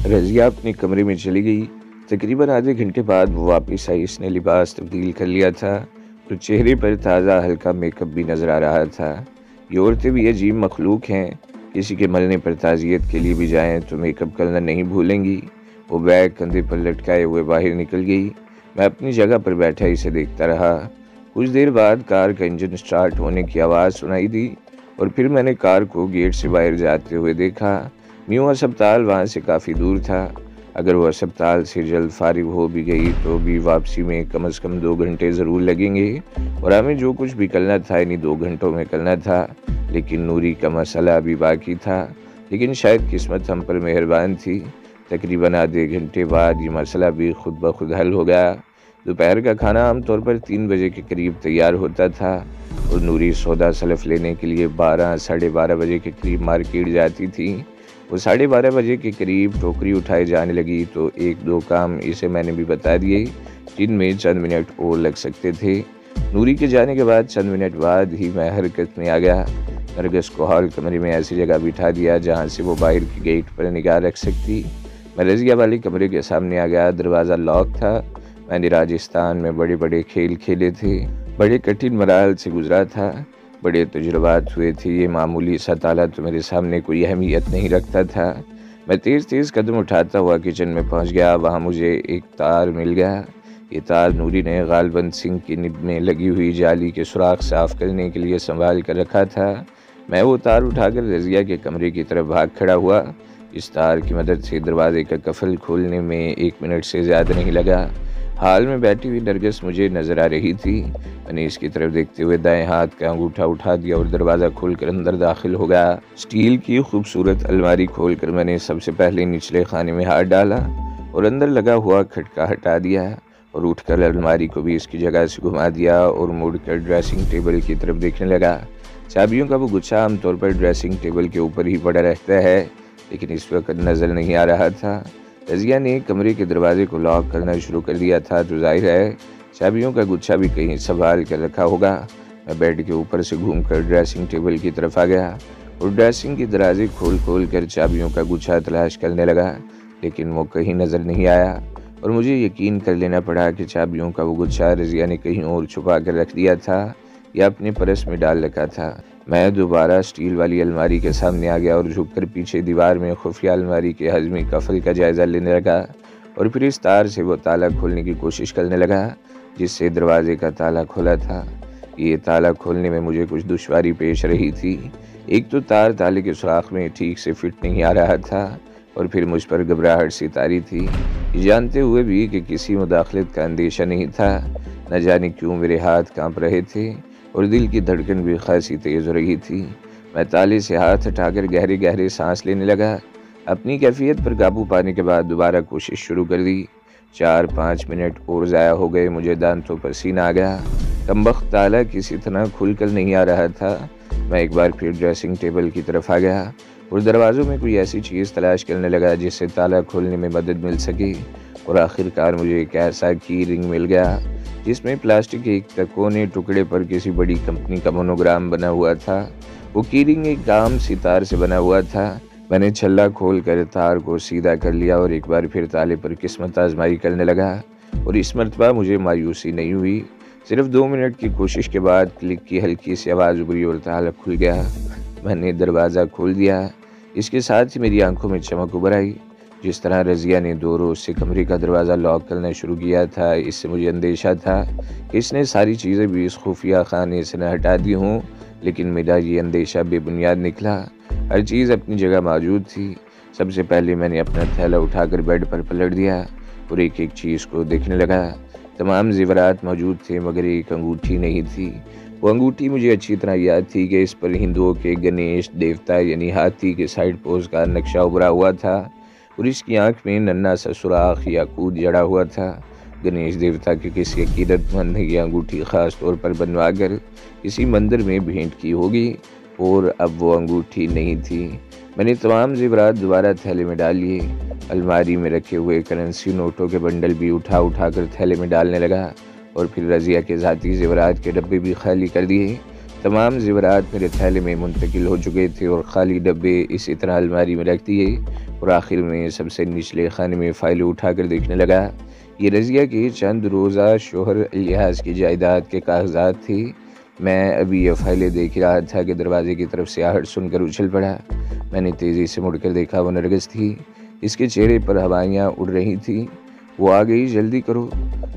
رضیہ اپنے کمرے میں چلی گئی۔ تقریباً آدھے گھنٹے بعد وہ واپس آئی۔ اس نے لباس تبدیل کر لیا تھا اور چہرے پر تازہ ہلکا میک اپ بھی نظر آ رہا تھا۔ یہ عورتیں بھی عجیب مخلوق ہیں، کسی کے مرنے پر تعزیت کے لیے بھی جائیں تو میک اپ کرنا نہیں بھولیں گی۔ وہ بیگ کندھے پر لٹکائے ہوئے باہر نکل گئی۔ میں اپنی جگہ پر بیٹھا اسے دیکھتا رہا۔ کچھ دیر بعد کار کا انجن سٹارٹ ہونے کی آواز سنائی دی اور پھر میں نے کار کو گیٹ سے باہر جاتے ہوئے دیکھا۔ میو ہسپتال وہاں سے کافی دور تھا۔ اگر وہ ہسپتال سے جلد فارغ ہو بھی گئی تو بھی واپسی میں کم از کم 2 گھنٹے ضرور لگیں گے، اور ہمیں جو کچھ بھی کرنا تھا انہیں 2 گھنٹوں میں کرنا تھا۔ لیکن نوری کا مسئلہ ابھی باقی تھا، لیکن شاید قسمت ہم پر مہربان تھی۔ تقریباً آدھے گھنٹے بعد یہ مسئلہ بھی خود بخود حل ہو گیا۔ دوپہر کا کھانا عام طور پر 3 بجے کے قریب تیار ہوتا تھا اور نوری سودا سلف لینے کے لیے 12 ساڑھے 12 بجے کے قریب مارکیٹ جاتی تھی۔ وہ 12:30 بجے کے قریب ٹوکری اٹھائے جانے لگی تو 1-2 کام اسے میں نے بھی بتا دیے جن میں چند منٹ اور لگ سکتے تھے۔ نوری کے جانے کے بعد چند منٹ بعد ہی میں حرکت میں آ گیا۔ نرگس کو ہال کمرے میں ایسی جگہ بٹھا دیا جہاں سے وہ باہر کی گیٹ پر نگاہ رکھ سکتی۔ میں رضیہ والے کمرے کے سامنے آ گیا۔ دروازہ لاک تھا۔ میں نے راجستھان میں بڑے بڑے کھیل کھیلے تھے، بڑے کٹھن مراحل سے گزرا تھا، بڑے تجربات ہوئے تھے۔ یہ معمولی سا تالا تو میرے سامنے کوئی اہمیت نہیں رکھتا تھا۔ میں تیز تیز قدم اٹھاتا ہوا کچن میں پہنچ گیا۔ وہاں مجھے ایک تار مل گیا۔ یہ تار نوری نے غالباً سنک کی نب میں لگی ہوئی جالی کے سوراخ صاف کرنے کے لیے سنبھال کر رکھا تھا۔ میں وہ تار اٹھا کر رضیہ کے کمرے کی طرف بھاگ کھڑا ہوا۔ اس تار کی مدد سے دروازے کا قفل کھولنے میں 1 منٹ سے زیادہ نہیں لگا۔ حال میں بیٹھی ہوئی نرگس مجھے نظر آ رہی تھی۔ میں نے اس کی طرف دیکھتے ہوئے دائیں ہاتھ کا انگوٹھا اٹھا دیا اور دروازہ کھول کر اندر داخل ہو گیا۔ اسٹیل کی خوبصورت الماری کھول کر میں نے سب سے پہلے نچلے خانے میں ہاتھ ڈالا اور اندر لگا ہوا کھٹکا ہٹا دیا اور اٹھ کر الماری کو بھی اس کی جگہ سے گھما دیا اور مڑ کر ڈریسنگ ٹیبل کی طرف دیکھنے لگا۔ چابیوں کا وہ گچھا عام طور پر ڈریسنگ ٹیبل کے اوپر ہی پڑا رہتا ہے، لیکن اس وقت نظر نہیں آ رہا تھا۔ رضیہ نے کمرے کے دروازے کو لاک کرنا شروع کر دیا تھا تو ظاہر ہے چابیوں کا گچھا بھی کہیں سنبھال کر رکھا ہوگا۔ میں بیڈ کے اوپر سے گھوم کر ڈریسنگ ٹیبل کی طرف آ گیا اور ڈریسنگ کی دروازے کھول کر چابیوں کا گچھا تلاش کرنے لگا، لیکن وہ کہیں نظر نہیں آیا اور مجھے یقین کر لینا پڑا کہ چابیوں کا وہ گچھا رضیہ نے کہیں اور چھپا کر رکھ دیا تھا یا اپنے پرس میں ڈال رکھا تھا۔ میں دوبارہ اسٹیل والی الماری کے سامنے آ گیا اور جھک کر پیچھے دیوار میں خفیہ الماری کے ہضمی قفل کا جائزہ لینے لگا اور پھر اس تار سے وہ تالا کھولنے کی کوشش کرنے لگا جس سے دروازے کا تالا کھولا تھا۔ یہ تالا کھولنے میں مجھے کچھ دشواری پیش رہی تھی۔ ایک تو تار تالے کے سوراخ میں ٹھیک سے فٹ نہیں آ رہا تھا اور پھر مجھ پر گھبراہٹ سی طاری تھی، جانتے ہوئے بھی کہ کسی مداخلت کا اندیشہ نہیں تھا۔ نہ جانے کیوں میرے ہاتھ کانپ رہے تھے اور دل کی دھڑکن بھی خاصی تیز ہو رہی تھی۔ میں تالے سے ہاتھ ہٹا کر گہرے گہرے سانس لینے لگا۔ اپنی کیفیت پر قابو پانے کے بعد دوبارہ کوشش شروع کر دی۔ 4-5 منٹ اور ضائع ہو گئے۔ مجھے دانتوں پر پسینہ آ گیا۔ کمبخت تالا کسی طرح کھل کر نہیں آ رہا تھا۔ میں ایک بار پھر ڈریسنگ ٹیبل کی طرف آ گیا اور دروازوں میں کوئی ایسی چیز تلاش کرنے لگا جس سے تالا کھولنے میں مدد مل سکے، اور آخر کار مجھے ایک ایسا کی رنگ مل گیا جس میں پلاسٹک کے ایک تکونے ٹکڑے پر کسی بڑی کمپنی کا مونوگرام بنا ہوا تھا۔ وہ کی رنگ ایک عام سی تار سے بنا ہوا تھا۔ میں نے چھلا کھول کر تار کو سیدھا کر لیا اور ایک بار پھر تالے پر قسمت آزمائی کرنے لگا، اور اس مرتبہ مجھے مایوسی نہیں ہوئی۔ صرف 2 منٹ کی کوشش کے بعد کلک کی ہلکی سی آواز ابھری اور تالا کھل گیا۔ میں نے دروازہ کھول دیا۔ اس کے ساتھ ہی میری آنکھوں میں چمک ابھر آئی۔ جس طرح رضیہ نے 2 روز سے کمرے کا دروازہ لاک کرنا شروع کیا تھا، اس سے مجھے اندیشہ تھا کہ اس نے ساری چیزیں بھی اس خفیہ خانے سے نہ ہٹا دی ہوں، لیکن میرا یہ اندیشہ بے بنیاد نکلا۔ ہر چیز اپنی جگہ موجود تھی۔ سب سے پہلے میں نے اپنا تھیلا اٹھا کر بیڈ پر پلٹ دیا اور ایک ایک چیز کو دیکھنے لگا۔ تمام زیورات موجود تھے مگر ایک انگوٹھی نہیں تھی۔ وہ انگوٹھی مجھے اچھی طرح یاد تھی کہ اس پر ہندوؤں کے گنیش دیوتا یعنی ہاتھی کے سائڈ پوز کا نقشہ ابھرا ہوا تھا اور اس کی آنکھ میں ننھا سا سوراخ یا کود جڑا ہوا تھا۔ گنیش دیوتا کے کسی عقیدت مند نے یہ انگوٹھی خاص طور پر بنوا کر کسی مندر میں بھینٹ کی ہوگی، اور اب وہ انگوٹھی نہیں تھی۔ میں نے تمام زیورات دوبارہ تھیلے میں ڈال لیے۔ الماری میں رکھے ہوئے کرنسی نوٹوں کے بنڈل بھی اٹھا کر تھیلے میں ڈالنے لگا، اور پھر رضیہ کے ذاتی زیورات کے ڈبے بھی خالی کر دیے۔ تمام زیورات میرے تھیلے میں منتقل ہو چکے تھے اور خالی ڈبے اسی طرح الماری میں رکھ دیے اور آخر میں سب سے نچلے خانے میں فائلیں اٹھا کر دیکھنے لگا۔ یہ رضیہ کے چند روزہ شوہر الہاز کی جائیداد کے کاغذات تھی۔ میں ابھی یہ فائلیں دیکھ رہا تھا کہ دروازے کی طرف سے آہٹ سن کر اچھل پڑا۔ میں نے تیزی سے مڑ کر دیکھا، وہ نرگس تھی۔ اس کے چہرے پر ہوائیاں اڑ رہی تھیں۔ وہ آ گئی، جلدی کرو۔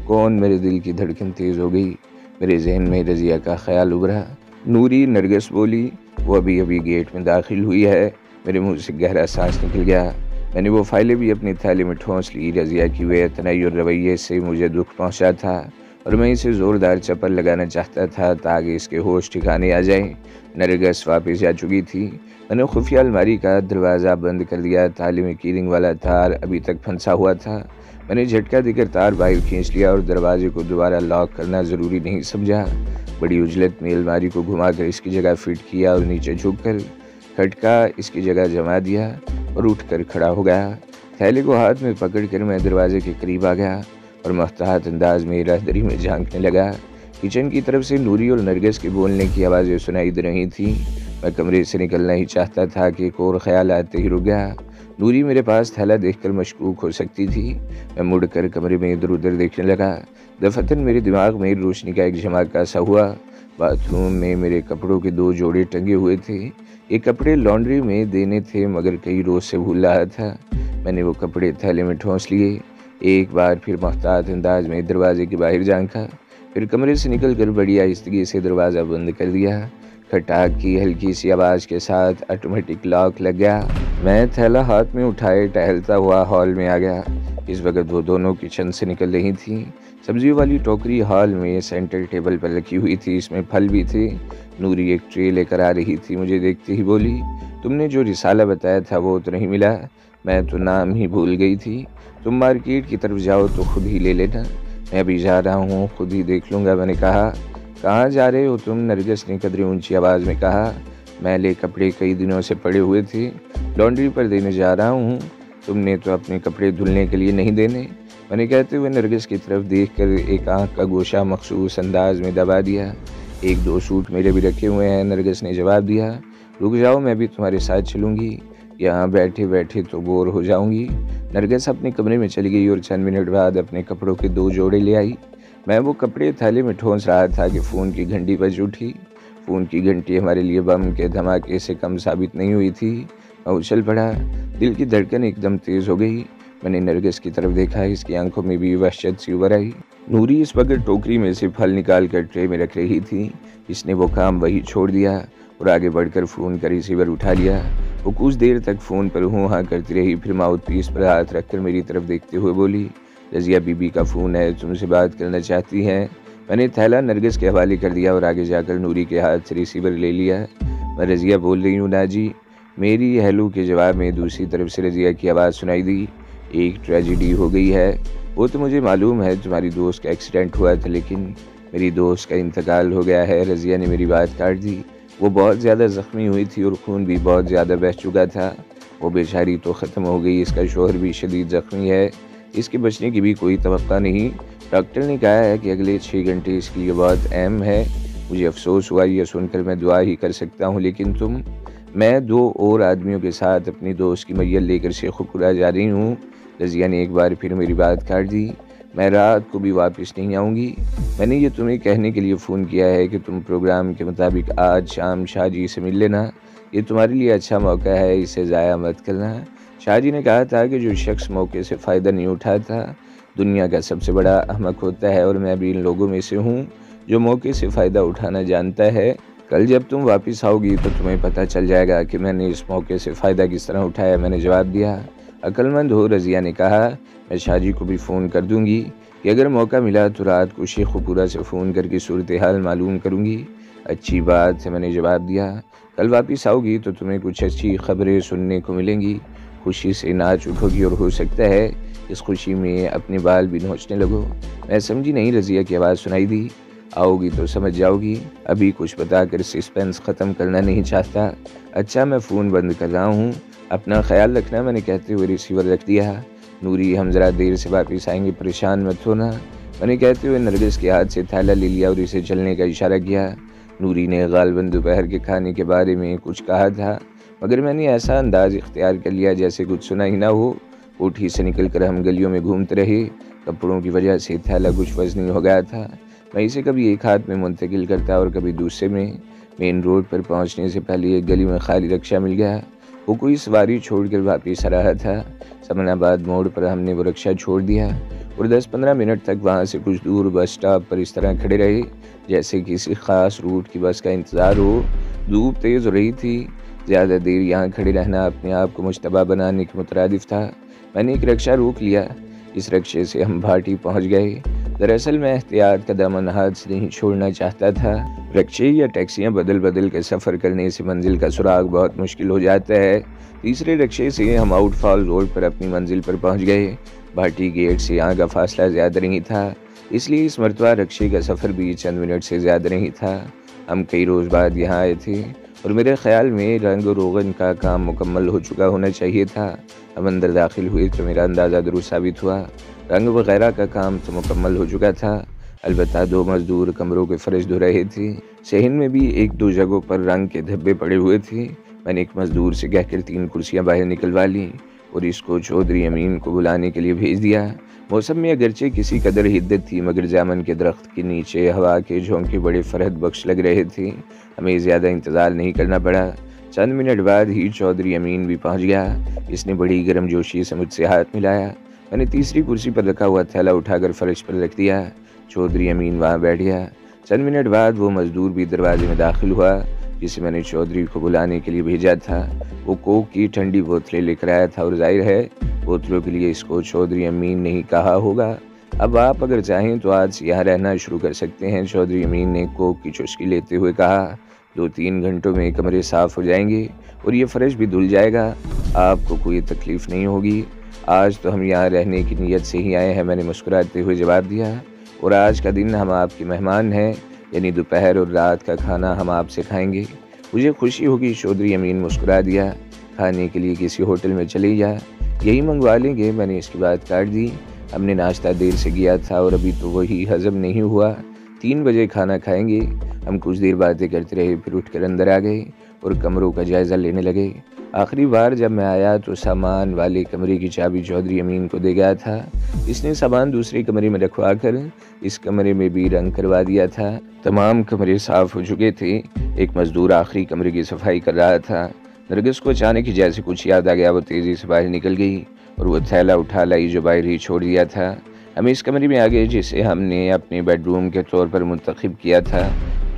کون؟ میرے دل کی دھڑکن تیز ہو گئی۔ میرے ذہن میں رضیہ کا خیال ابھرا۔ نوری، نرگس بولی، وہ ابھی ابھی گیٹ میں داخل ہوئی ہے۔ میرے منہ سے گہرا سانس نکل گیا۔ میں نے وہ فائلیں بھی اپنی تھیلے میں ٹھونس لی۔ رضیہ کی بے اعتنائی اور رویے سے مجھے دکھ پہنچا تھا اور میں اسے زوردار چپل لگانا چاہتا تھا تاکہ اس کے ہوش ٹھکانے آ جائیں۔ نرگس واپس جا چکی تھی۔ میں نے خفیہ الماری کا دروازہ بند کر دیا۔ تالے میں کیلنگ والا تار ابھی تک پھنسا ہوا تھا۔ میں نے جھٹکا دے کر تار باہر کھینچ لیا اور دروازے کو دوبارہ لاک کرنا ضروری نہیں سمجھا۔ بڑی عجلت میں الماری کو گھما کر اس کی جگہ فٹ کیا اور نیچے جھک کر کھٹکا اس کی جگہ جما دیا اور اٹھ کر کھڑا ہو گیا۔ تھیلے کو ہاتھ میں پکڑ کر میں دروازے کے قریب آ گیا اور محتاط انداز میں راہدری میں جھانکنے لگا۔ کچن کی طرف سے نوری اور نرگس کے بولنے کی آوازیں سنائی دے رہی تھیں۔ میں کمرے سے نکلنا ہی چاہتا تھا کہ ایک اور خیال آتے ہی رک گیا۔ نوری میرے پاس تھیلا دیکھ کر مشکوک ہو سکتی تھی۔ میں مڑ کر کمرے میں ادھر ادھر دیکھنے لگا۔ دفعتاً میرے دماغ میں روشنی کا ایک جھماکہ سا ہوا۔ باتھ روم میں میرے کپڑوں کے 2 جوڑے ٹنگے ہوئے تھے۔ یہ کپڑے لانڈری میں دینے تھے مگر کئی روز سے بھول رہا تھا۔ میں نے وہ کپڑے تھیلے میں ٹھونس لیے۔ ایک بار پھر محتاط انداز میں دروازے کے باہر جھانکا، پھر کمرے سے نکل کر بڑی آہستگی سے دروازہ بند کر دیا۔ کھٹاک کی ہلکی سی آواز کے ساتھ آٹومیٹک لاک لگ گیا۔ میں تھیلا ہاتھ میں اٹھائے ٹہلتا ہوا ہال میں آ گیا۔ اس وقت وہ دونوں کچن سے نکل رہی تھیں۔ سبزیوں والی ٹوکری ہال میں سینٹر ٹیبل پر رکھی ہوئی تھی، اس میں پھل بھی تھے۔ نوری ایک ٹرے لے کر آ رہی تھی۔ مجھے دیکھتے ہی بولی، تم نے جو رسالہ بتایا تھا وہ تو نہیں ملا؟ میں تو نام ہی بھول گئی تھی۔ تم مارکیٹ کی طرف جاؤ تو خود ہی لے لینا۔ میں ابھی جا رہا ہوں، خود ہی دیکھ لوں گا۔ میں نے کہا، کہاں جا رہے ہو تم؟ نرگس نے قدرے اونچی آواز میں کہا۔ میلے کپڑے کئی دنوں سے پڑے ہوئے تھے، لانڈری پر دینے جا رہا ہوں۔ تم نے تو اپنے کپڑے دھلنے کے لیے نہیں دینے؟ میں نے کہتے ہوئے نرگس کی طرف دیکھ کر ایک آنکھ کا گوشہ مخصوص انداز میں دبا دیا۔ 1-2 سوٹ میرے بھی رکھے ہوئے ہیں، نرگس نے جواب دیا۔ رک جاؤ، میں بھی تمہارے ساتھ چلوں گی، یہاں بیٹھے بیٹھے تو بور ہو جاؤں گی۔ نرگس اپنے کمرے میں چلی گئی اور چند منٹ بعد اپنے کپڑوں کے 2 جوڑے لے آئی۔ میں وہ کپڑے تھیلے میں ٹھونس رہا تھا کہ فون کی گھنٹی بج اٹھی۔ فون کی گھنٹی ہمارے لیے بم کے دھماکے سے کم ثابت نہیں ہوئی تھی۔ میں اچھل پڑا، دل کی دھڑکن ایک دم تیز ہو گئی۔ میں نے نرگس کی طرف دیکھا، اس کی آنکھوں میں بھی وحشت سی ابھر آئی۔ نوری اس وقت ٹوکری میں سے پھل نکال کر ٹرے میں رکھ رہی تھی۔ اس نے وہ کام وہی چھوڑ دیا اور آگے بڑھ کر فون کا ریسیور اٹھا لیا۔ وہ کچھ دیر تک فون پر ہوں ہاں کرتی رہی، پھر ماؤتھ پیس پر ہاتھ رکھ کر میری طرف دیکھتے ہوئے بولی، رضیہ بی بی کا فون ہے، تم سے بات کرنا چاہتی ہیں۔ میں نے تھیلا نرگس کے حوالے کر دیا اور آگے جا کر نوری کے ہاتھ سے ریسیور لے لیا۔ میں رضیہ بول رہی ہوں نا جی۔ میری ہیلو کے جواب میں دوسری طرف سے رضیہ کی آواز سنائی دی، ایک ٹریجڈی ہو گئی ہے۔ وہ تو مجھے معلوم ہے، تمہاری دوست کا ایکسیڈنٹ ہوا تھا، لیکن میری دوست کا انتقال ہو گیا ہے۔ رضیہ نے میری بات کاٹ دی۔ وہ بہت زیادہ زخمی ہوئی تھی اور خون بھی بہت زیادہ بہہ چکا تھا۔ وہ بیچاری تو ختم ہو گئی، اس کا شوہر بھی شدید زخمی ہے، اس کے بچنے کی بھی کوئی توقع نہیں۔ ڈاکٹر نے کہا ہے کہ اگلے 6 گھنٹے اس کے لیے بہت اہم ہے۔ مجھے افسوس ہوا، یہ سن کر میں دعا ہی کر سکتا ہوں، لیکن میں 2 اور آدمیوں کے ساتھ اپنی دوست کی میت لے کر شیخ پورہ جا رہی ہوں۔ رضیہ نے ایک بار پھر میری بات کاٹ دی۔ میں رات کو بھی واپس نہیں آؤں گی۔ میں نے یہ تمہیں کہنے کے لیے فون کیا ہے کہ تم پروگرام کے مطابق آج شام شاہ جی سے مل لینا، یہ تمہارے لیے اچھا موقع ہے، اسے ضائع مت کرنا۔ شاہ جی نے کہا تھا کہ جو شخص موقع سے فائدہ نہیں اٹھاتا دنیا کا سب سے بڑا احمق ہوتا ہے، اور میں بھی ان لوگوں میں سے ہوں جو موقع سے فائدہ اٹھانا جانتا ہے۔ کل جب تم واپس آؤ گی تو تمہیں پتہ چل جائے گا کہ میں نے اس موقع سے فائدہ کس طرح اٹھایا۔ میں نے جواب دیا، عقل مند ہو۔ رضیہ نے کہا، میں شاہ جی کو بھی فون کر دوں گی کہ اگر موقع ملا تو رات کو شیخ پورہ سے فون کر کے صورتحال معلوم کروں گی۔ اچھی بات ہے، میں نے جواب دیا۔ کل واپس آؤ گی تو تمہیں کچھ اچھی خبریں سننے کو ملیں گی، خوشی سے ناچ اٹھو گی اور ہو سکتا ہے اس خوشی میں اپنے بال بھی نوچنے لگو۔ میں سمجھی نہیں، رضیہ کی آواز سنائی دی، آؤ گی تو سمجھ جاؤ گی، ابھی کچھ بتا کر سسپینس ختم کرنا نہیں چاہتا۔ اچھا، میں فون بند کر رہا ہوں، اپنا خیال رکھنا، میں نے کہتے ہوئے ریسیور رکھ دیا۔ نوری، ہم ذرا دیر سے واپس آئیں گے، پریشان مت ہونا، میں نے کہتے ہوئے نرگس کے ہاتھ سے تھیلا لے لیا اور اسے چلنے کا اشارہ کیا۔ نوری نے غالباً دوپہر کے کھانے کے بارے میں کچھ کہا تھا، مگر میں نے ایسا انداز اختیار کر لیا جیسے کچھ سنا ہی نہ ہو۔ کوٹھی سے نکل کر ہم گلیوں میں گھومتے رہے۔ کپڑوں کی وجہ سے تھیلا کچھ وزنی ہو گیا تھا۔ میں اسے کبھی ایک ہاتھ میں منتقل کرتا اور کبھی دوسرے میں۔ مین روڈ پر پہنچنے سے پہلے ایک گلی میں خالی رکشہ مل گیا۔ وہ کوئی سواری چھوڑ کر واپس آ رہا تھا۔ سمن آباد موڑ پر ہم نے وہ رکشہ چھوڑ دیا اور 10-15 منٹ تک وہاں سے کچھ دور بس اسٹاپ پر اس طرح کھڑے رہے جیسے کسی خاص روٹ کی بس کا انتظار ہو۔ دھوپ تیز ہو رہی تھی۔ زیادہ دیر یہاں کھڑے رہنا اپنے آپ کو مشتبہ بنانے کے مترادف تھا۔ میں نے ایک رکشہ روک لیا۔ اس رکشے سے ہم بھاٹی پہنچ گئے۔ دراصل میں احتیاط کا دامن ہاتھ سے نہیں چھوڑنا چاہتا تھا۔ رکشے یا ٹیکسیاں بدل بدل کے سفر کرنے سے منزل کا سراغ بہت مشکل ہو جاتا ہے۔ تیسرے رکشے سے ہم آؤٹ فال روڈ پر اپنی منزل پر پہنچ گئے۔ بھاٹی گیٹ سے یہاں کا فاصلہ زیادہ نہیں تھا، اس لیے اس مرتبہ رکشے کا سفر بھی چند منٹ سے زیادہ نہیں تھا۔ ہم کئی روز بعد یہاں آئے تھے اور میرے خیال میں رنگ و روغن کا کام مکمل ہو چکا ہونا چاہیے تھا۔ ہم اندر داخل ہوئے تو میرا اندازہ درست ثابت ہوا۔ رنگ وغیرہ کا کام تو مکمل ہو چکا تھا، البتہ 2 مزدور کمروں کے فرش دھو رہے تھے۔ صحن میں بھی 1-2 جگہوں پر رنگ کے دھبے پڑے ہوئے تھے۔ میں نے ایک مزدور سے کہہ کر 3 کرسیاں باہر نکلوا لیں اور اس کو چودھری امین کو بلانے کے لیے بھیج دیا۔ موسم میں اگرچہ کسی قدر حدت تھی مگر جامن کے درخت کے نیچے ہوا کے جھونکے بڑے فرحت بخش لگ رہے تھے۔ ہمیں زیادہ انتظار نہیں کرنا پڑا۔ چند منٹ بعد ہی چودھری امین بھی پہنچ گیا۔ اس نے بڑی گرم جوشی سے مجھ سے ہاتھ ملایا۔ میں نے تیسری کرسی پر رکھا ہوا تھیلا اٹھا کر فرش پر رکھ دیا۔ چودھری امین وہاں بیٹھ گیا۔ چند منٹ بعد وہ مزدور بھی دروازے میں داخل ہوا جسے میں نے چودھری کو بلانے کے لیے بھیجا تھا۔ وہ کوک کی ٹھنڈی بوتلیں لے کر آیا تھا اور ظاہر ہے بوتلوں کے لیے اس کو چودھری امین نے ہی کہا ہوگا۔ اب آپ اگر چاہیں تو آج سے یہاں رہنا شروع کر سکتے ہیں، چودھری امین نے کوک کی چسکی لیتے ہوئے کہا۔ 2-3 گھنٹوں میں کمرے صاف ہو جائیں گے اور یہ فرش بھی دھل جائے گا۔ آپ کو کوئی تکلیف نہیں ہوگی۔ آج تو ہم یہاں رہنے کی نیت سے ہی آئے ہیں، میں نے مسکراتے ہوئے جواب دیا، اور آج کا دن ہم آپ کے مہمان ہیں، یعنی دوپہر اور رات کا کھانا ہم آپ سے کھائیں گے۔ مجھے خوشی ہوگی، چودھری امین مسکرا دیا۔ کھانے کے لیے کسی ہوٹل میں چلے جا، یہی منگوا لیں گے۔ میں نے اس کی بات کاٹ دی۔ ہم نے ناشتہ دیر سے کیا تھا اور ابھی تو وہی ہضم نہیں ہوا۔ 3 بجے کھانا کھائیں گے۔ ہم کچھ دیر باتیں کرتے رہے، پھر اٹھ کر اندر آ گئے اور کمروں کا جائزہ لینے لگے۔ آخری بار جب میں آیا تو سامان والے کمرے کی چابی چودھری امین کو دے گیا تھا۔ اس نے سامان دوسرے کمرے میں رکھوا کر اس کمرے میں بھی رنگ کروا دیا تھا۔ تمام کمرے صاف ہو چکے تھے۔ ایک مزدور آخری کمرے کی صفائی کر رہا تھا۔ نرگس کو اچانک ہی جیسے کچھ یاد آ گیا، وہ تیزی سے باہر نکل گئی اور وہ تھیلا اٹھا لائی جو باہر ہی چھوڑ دیا تھا۔ ہم اس کمرے میں آ گئے جسے ہم نے اپنے بیڈ روم کے طور پر منتخب کیا تھا۔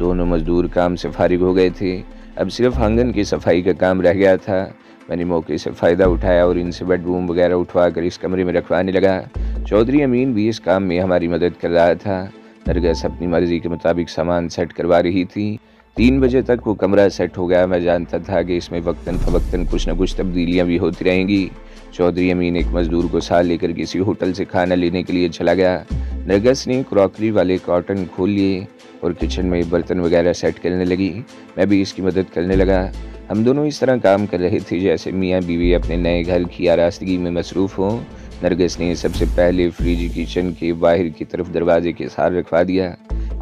دونوں مزدور کام سے فارغ ہو گئے تھے، اب صرف آنگن کی صفائی کا کام رہ گیا تھا۔ میں نے موقع سے فائدہ اٹھایا اور ان سے بیڈ روم وغیرہ اٹھوا کر اس کمرے میں رکھوانے لگا۔ چودھری امین بھی اس کام میں ہماری مدد کر رہا تھا۔ نرگس اپنی مرضی کے مطابق سامان سیٹ کروا رہی تھی۔ 3 بجے تک وہ کمرہ سیٹ ہو گیا۔ میں جانتا تھا کہ اس میں وقتاً فوقتاً کچھ نہ کچھ تبدیلیاں بھی ہوتی رہیں گی۔ چودھری امین ایک مزدور کو ساتھ لے کر کسی ہوٹل سے کھانا لینے کے لیے چلا گیا۔ نرگس نے کراکری والے کارٹن کھول لیے اور کچن میں برتن وغیرہ سیٹ کرنے لگی۔ میں بھی اس کی مدد کرنے لگا۔ ہم دونوں اس طرح کام کر رہے تھے جیسے میاں بیوی اپنے نئے گھر کی آراستگی میں مصروف ہوں۔ نرگس نے سب سے پہلے فریج کچن کے باہر کی طرف دروازے کے ساتھ رکھوا دیا۔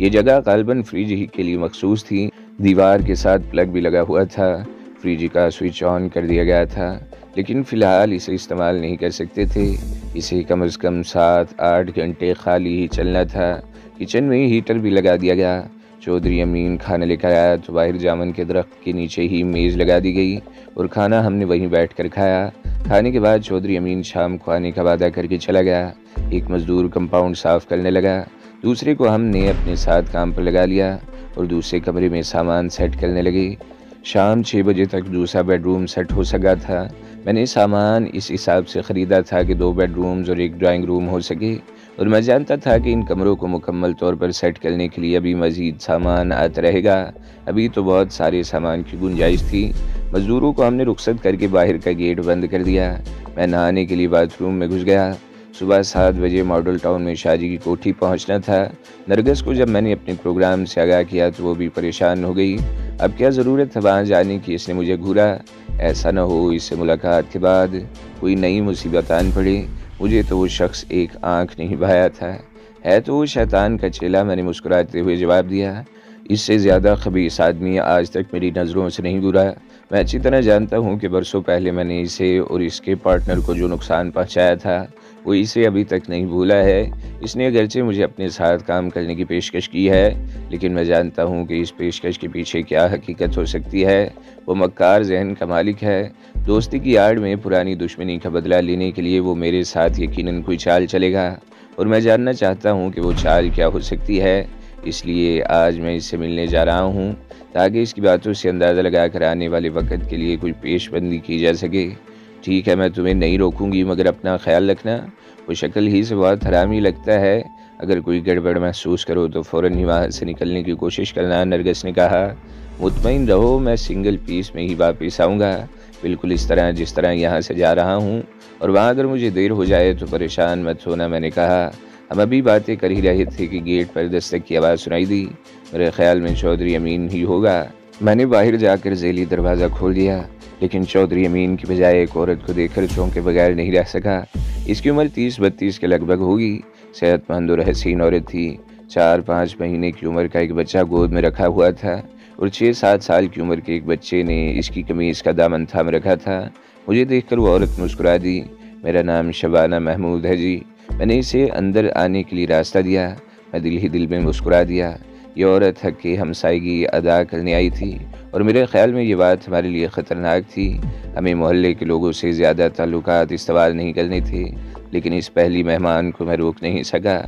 یہ جگہ غالباً فریج ہی کے لیے مخصوص تھی۔ دیوار کے ساتھ پلگ بھی لگا ہوا تھا۔ فریج کا سوئچ آن کر دیا گیا تھا، لیکن فی الحال اسے استعمال نہیں کر سکتے تھے۔ اسے کم از کم 7-8 گھنٹے خالی ہی چلنا تھا۔ کچن میں ہیٹر بھی لگا دیا گیا۔ چودھری امین کھانا لے کر آیا تو باہر جامن کے درخت کے نیچے ہی میز لگا دی گئی اور کھانا ہم نے وہیں بیٹھ کر کھایا۔ کھانے کے بعد چودھری امین شام کو آنے کا وعدہ کر کے چلا گیا۔ ایک مزدور کمپاؤنڈ صاف کرنے لگا، دوسرے کو ہم نے اپنے ساتھ کام پر لگا لیا اور دوسرے کمرے میں سامان سیٹ کرنے لگے۔ شام 6 بجے تک دوسرا بیڈ روم سیٹ ہو سکا تھا۔ میں نے سامان اس حساب سے خریدا تھا کہ 2 بیڈ رومز اور 1 ڈرائنگ روم ہو سکے، اور میں جانتا تھا کہ ان کمروں کو مکمل طور پر سیٹ کرنے کے لیے ابھی مزید سامان آتا رہے گا۔ ابھی تو بہت سارے سامان کی گنجائش تھی۔ مزدوروں کو ہم نے رخصت کر کے باہر کا گیٹ بند کر دیا۔ میں نہانے کے لیے باتھ روم میں گھس گیا۔ صبح 7 بجے ماڈل ٹاؤن میں شاجی کی کوٹھی پہنچنا تھا۔ نرگس کو جب میں نے اپنے پروگرام سے آگاہ کیا تو وہ بھی پریشان ہو گئی۔ اب کیا ضرورت ہے وہاں جانے کی؟ اس نے مجھے گھورا۔ ایسا نہ ہو اس سے ملاقات کے بعد کوئی نئی مصیبت آن پڑے۔ مجھے تو وہ شخص ایک آنکھ نہیں بھایا تھا۔ ہے تو وہ شیطان کا چیلا، میں نے مسکراتے ہوئے جواب دیا۔ اس سے زیادہ خبیث آدمی آج تک میری نظروں سے نہیں گزرا۔ میں اچھی طرح جانتا ہوں کہ برسوں پہلے میں نے اسے اور اس کے پارٹنر کو جو نقصان پہنچایا تھا وہ اسے ابھی تک نہیں بھولا ہے۔ اس نے اگرچہ مجھے اپنے ساتھ کام کرنے کی پیشکش کی ہے، لیکن میں جانتا ہوں کہ اس پیشکش کے پیچھے کیا حقیقت ہو سکتی ہے۔ وہ مکار ذہن کا مالک ہے۔ دوستی کی آڑ میں پرانی دشمنی کا بدلہ لینے کے لیے وہ میرے ساتھ یقیناً کوئی چال چلے گا، اور میں جاننا چاہتا ہوں کہ وہ چال کیا ہو سکتی ہے۔ اس لیے آج میں اس سے ملنے جا رہا ہوں تاکہ اس کی باتوں سے اندازہ لگا کر آنے والے وقت کے لیے کوئی پیش بندی کی جا سکے۔ ٹھیک ہے، میں تمہیں نہیں روکوں گی، مگر اپنا خیال رکھنا۔ وہ شکل ہی سے بہت حرامی لگتا ہے۔ اگر کوئی گڑبڑ محسوس کرو تو فوراً ہی وہاں سے نکلنے کی کوشش کرنا، نرگس نے کہا۔ مطمئن رہو، میں سنگل پیس میں ہی واپس آؤں گا، بالکل اس طرح جس طرح یہاں سے جا رہا ہوں، اور وہاں اگر مجھے دیر ہو جائے تو پریشان مت ہونا، میں نے کہا۔ ہم ابھی باتیں کر ہی رہے تھے کہ گیٹ پر دستک کی آواز سنائی دی۔ میرے خیال میں چودھری امین ہی ہوگا۔ میں نے باہر جا کر ذیلی دروازہ کھول دیا، لیکن چودھری امین کی بجائے ایک عورت کو دیکھ کر چونکے بغیر نہیں رہ سکا۔ اس کی عمر 30-32 کے لگ بھگ ہوگی۔ صحت مند اور حسین عورت تھی۔ 4-5 مہینے کی عمر کا ایک بچہ گود میں رکھا ہوا تھا، اور 6-7 سال کی عمر کے ایک بچے نے اس کی قمیض کا دامن تھام رکھا تھا۔ مجھے دیکھ کر وہ عورت مسکرا دی۔ میرا نام شبانہ محمود ہے جی۔ میں نے اسے اندر آنے کے لیے راستہ دیا۔ میں دل ہی دل میں مسکرا دیا۔ یہ عورت حق کی ہمسائیگی ادا کرنے آئی تھی، اور میرے خیال میں یہ بات ہمارے لیے خطرناک تھی۔ ہمیں محلے کے لوگوں سے زیادہ تعلقات استوار نہیں کرنے تھے، لیکن اس پہلی مہمان کو میں روک نہیں سکا۔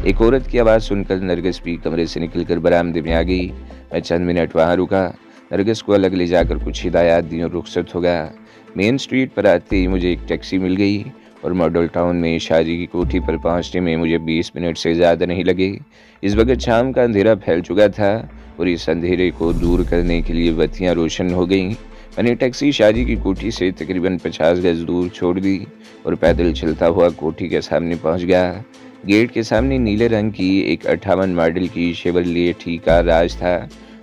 ایک عورت کی آواز سن کر نرگس بھی کمرے سے نکل کر برآمدے میں آ گئی۔ میں چند منٹ وہاں رکا، نرگس کو الگ لے جا کر کچھ ہدایات دی اور رخصت ہو گیا۔ مین سٹریٹ پر آتے ہی مجھے ایک ٹیکسی مل گئی، اور ماڈل ٹاؤن میں شاہجی کی کوٹھی پر پہنچنے میں مجھے 20 منٹ سے زیادہ نہیں لگے۔ اس وقت شام کا اندھیرا پھیل چکا تھا، اور اس اندھیرے کو دور کرنے کے لیے بتیاں روشن ہو گئیں۔ میں نے ٹیکسی شاہجی کی کوٹھی سے تقریباً 50 گز دور چھوڑ دی، اور پیدل چلتا ہوا کوٹھی کے سامنے پہنچ گیا۔ گیٹ کے سامنے نیلے رنگ کی ایک 58 ماڈل کی شیورلیٹ کا راج تھا،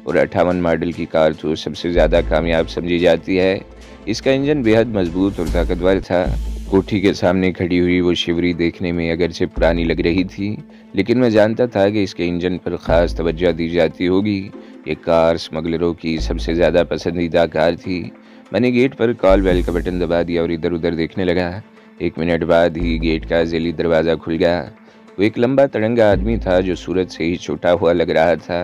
اور 58 ماڈل کی کار تو سب سے زیادہ کامیاب سمجھی جاتی ہے۔ اس کا انجن بے حد مضبوط اور طاقتور تھا۔ کوٹھی کے سامنے کھڑی ہوئی وہ شیوری دیکھنے میں اگرچہ پرانی لگ رہی تھی، لیکن میں جانتا تھا کہ اس کے انجن پر خاص توجہ دی جاتی ہوگی۔ یہ کار سمگلروں کی سب سے زیادہ پسندیدہ کار تھی۔ میں نے گیٹ پر کال بیل کا بٹن دبا دیا اور ادھر ادھر دیکھنے لگا۔ 1 منٹ بعد ہی گیٹ کا ذیلی دروازہ کھل گیا۔ وہ ایک لمبا تڑنگا آدمی تھا جو صورت سے ہی چھوٹا ہوا لگ رہا تھا۔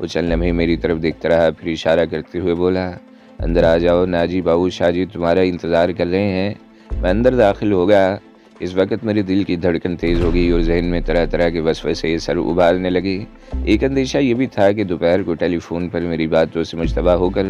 وہ چند لمحے میری طرف دیکھتا رہا، پھر اشارہ کرتے ہوئے بولا، اندر آ جاؤ، ناجی بابو شاہ جی تمہارا انتظار کر رہے ہیں۔ میں اندر داخل ہو گیا۔ اس وقت میرے دل کی دھڑکن تیز ہو گئی اور ذہن میں طرح طرح کے وسوسے سر ابھارنے لگے۔ ایک اندیشہ یہ بھی تھا کہ دوپہر کو ٹیلی فون پر میری باتوں سے مشتبہ ہو کر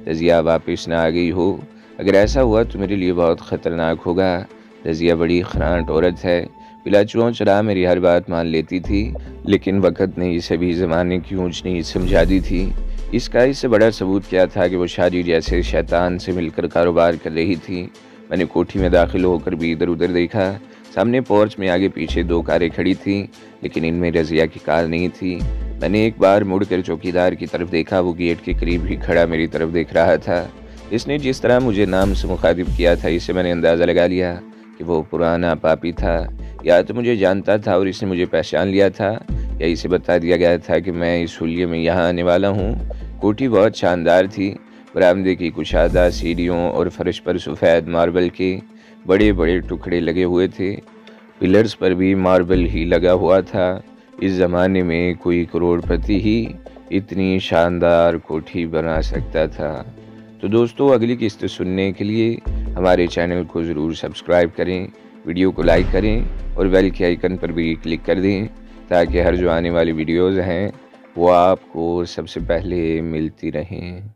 رضیہ واپس نہ آ گئی ہو۔ اگر ایسا ہوا تو میرے لیے بہت خطرناک ہوگا۔ رضیہ بڑی خرانٹ عورت ہے، بلا چونچ راہ میری ہر بات مان لیتی تھی، لیکن وقت نے اسے بھی زمانے کی اونچ نیچ سمجھا دی تھی۔ اس کا اس سے بڑا ثبوت کیا تھا کہ وہ شاہجی جیسے شیطان سے مل کر کاروبار کر رہی تھی۔ میں نے کوٹھی میں داخل ہو کر بھی ادھر ادھر دیکھا۔ سامنے پورچ میں آگے پیچھے 2 کاریں کھڑی تھیں، لیکن ان میں رضیہ کی کار نہیں تھی۔ میں نے ایک بار مڑ کر چوکیدار کی طرف دیکھا، وہ گیٹ کے قریب ہی کھڑا میری طرف دیکھ رہا تھا۔ اس نے جس طرح مجھے نام سے مخاطب کیا تھا، اس سے میں نے اندازہ لگا لیا کہ وہ پرانا پاپی تھا۔ یا تو مجھے جانتا تھا اور اس نے مجھے پہچان لیا تھا، یا اسے بتا دیا گیا تھا کہ میں اس حلیے میں یہاں آنے والا ہوں۔ کوٹھی بہت شاندار تھی۔ برآمدے کی کشادہ سیڑھیوں اور فرش پر سفید ماربل کے بڑے بڑے ٹکڑے لگے ہوئے تھے۔ پلرز پر بھی ماربل ہی لگا ہوا تھا۔ اس زمانے میں کوئی کروڑ پتی ہی اتنی شاندار کوٹھی بنا سکتا تھا۔ تو دوستو، اگلی قسط سننے کے لیے ہمارے چینل کو ضرور سبسکرائب کریں، ویڈیو کو لائک کریں اور بیل کے آئیکن پر بھی کلک کر دیں تاکہ ہر جو آنے والی ویڈیوز ہیں وہ آپ کو سب سے پہلے ملتی رہیں۔